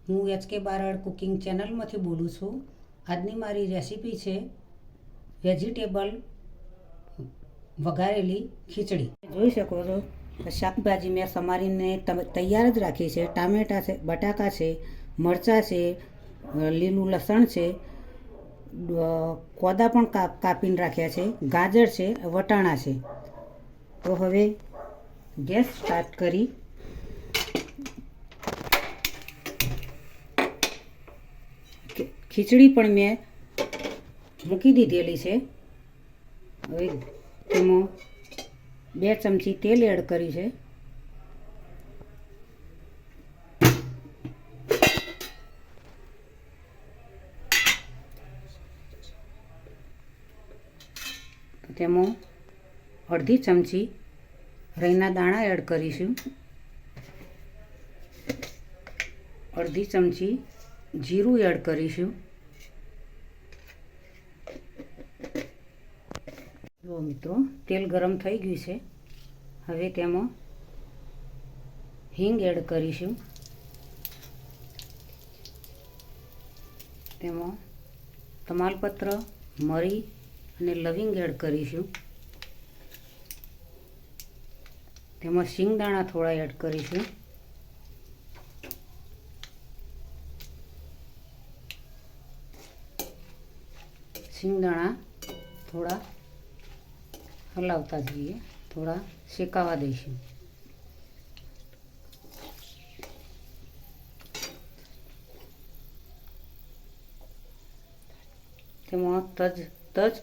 હું HK Barad cooking ચેનલમાંથી બોલું છું. આજની મારી રેસીપી છે વેજીટેબલ વઘારેલી ખીચડી. જોઈ શકો છો શાકભાજી મેં સમારીને તૈયાર જ રાખી છે. ટામેટાં છે, બટાકા છે, મરચાં છે, લીલું લસણ છે, કોદા પણ કાપીને રાખ્યા છે, ગાજર છે, વટાણા છે. તો હવે ગેસ સ્ટાર્ટ કરી ખીચડી પણ મેં મૂકી દીધેલી છે. હવે તેમાં 2 ચમચી તેલ એડ કરી છે. તેમાં અડધી ચમચી રાઈના દાણા એડ કરીશું. અડધી ચમચી જીરું એડ કરીશું. જો મિત્રો તેલ ગરમ થઈ ગયું છે. હવે તેમાં હિંગ એડ કરીશું. તેમાં તમાલપત્ર, મરી અને લવિંગ એડ કરીશું. તેમાં શિંગદાણા થોડા એડ કરીશું. શિંગદાણા થોડા હલાવતા જઈએ, થોડા શેકાવા દઈશું. તેમાં તજ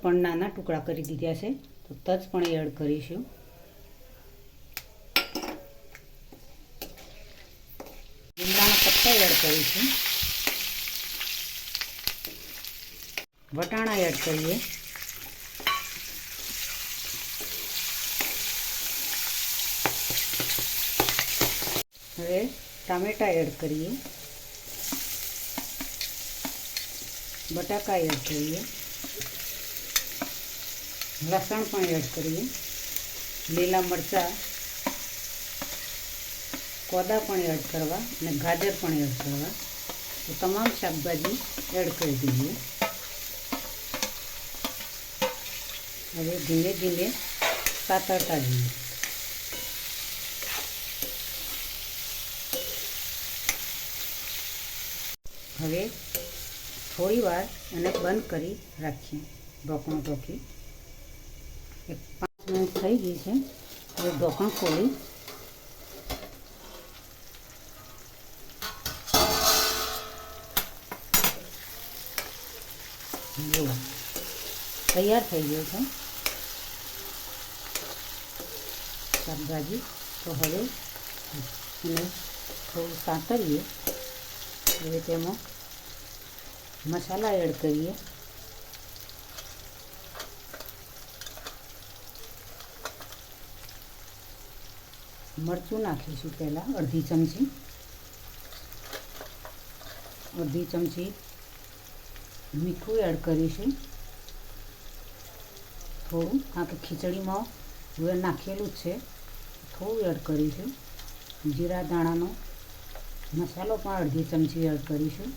પણ નાના ટુકડા કરી દીધા છે, તો તજ પણ એડ કરીશું. લીમડાના પત્તા એડ કરીશું. વટાણા એડ કરીએ. હવે ટામેટાં એડ કરીએ. બટાકા એડ કરીએ. લસણ પણ એડ કરીએ. લીલા મરચાં, કોદા પણ એડ કરવા અને ગાજર પણ એડ કરવા. તો તમામ શાકભાજી એડ કરી દઈએ. હવે ધીમે ધીમે સાતરતા જઈએ. હવે થોડી વાર એને બંધ કરી રાખીએ, ઢોકણું ઢોકી. 5 મિનિટ થઈ ગઈ છે. હવે ઢોકણ ખોલી જુઓ તૈયાર થઈ ગયો છે શાકભાજી. તો હવે એને થોડું સાંતરીએ. હવે તેમાં મસાલા એડ કરીએ. મરચું નાખીશું પહેલાં અડધી ચમચી મીઠું એડ કરીશું. થોડું, કારણ કે ખીચડીમાં હવે નાખેલું જ છે, થોડું એડ કરીશું. જીરા દાણાનો મસાલો પણ અડધી ચમચી એડ કરીશું.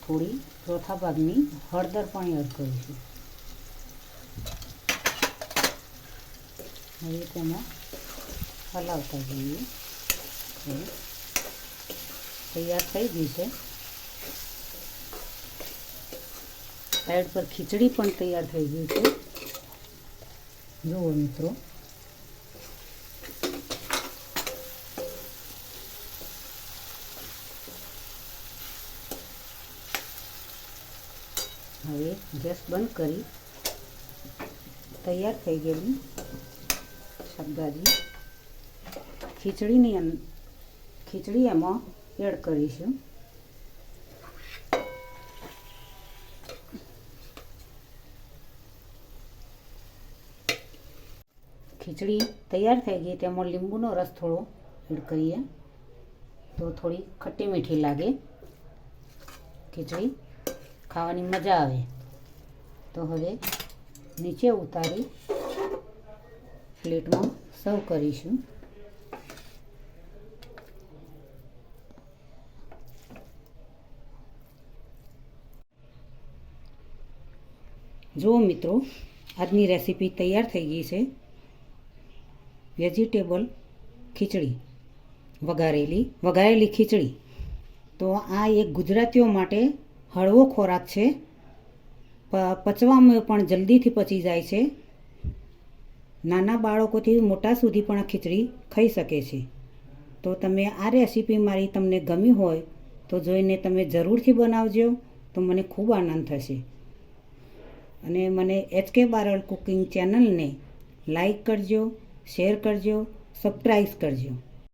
થોડી ચોથા ભાગની હળદર પણ એડ કરીશું. હવે તેમાં હલાવતા જઈએ. તૈયાર થઈ ગઈ છે. સાઈડ પર ખીચડી પણ તૈયાર થઈ ગઈ છે. જુઓ મિત્રો, હવે ગેસ બંધ કરી તૈયાર થઈ ગયેલી શાકભાજી ખીચડી એમાં એડ કરીશું. ખીચડી તૈયાર થઈ ગઈ. તેમાં લીંબુનો રસ થોડો એડ કરીએ તો થોડી ખટ્ટી મીઠી લાગે. ખીચડી ખાવાની મજા આવે. તો હવે નીચે ઉતારી પ્લેટમાં સર્વ કરીશું. જુઓ મિત્રો, આજની રેસીપી તૈયાર થઈ ગઈ છે. વેજીટેબલ ખીચડી, વઘારેલી ખીચડી. તો આ એક ગુજરાતીઓ માટે હળવો ખોરાક છે. પચવામાં પણ જલ્દીથી પચી જાય છે. નાના બાળકોથી મોટા સુધી પણ આ ખીચડી ખાઈ શકે છે. તો તમે આ રેસીપી મારી તમને ગમી હોય તો જોઈને તમે જરૂરથી બનાવજો, તો મને ખૂબ આનંદ થશે. અને મને HK બારડ કુકિંગ ચેનલને લાઈક કરજો, શેર કરજો, સબસ્ક્રાઈબ કરજો.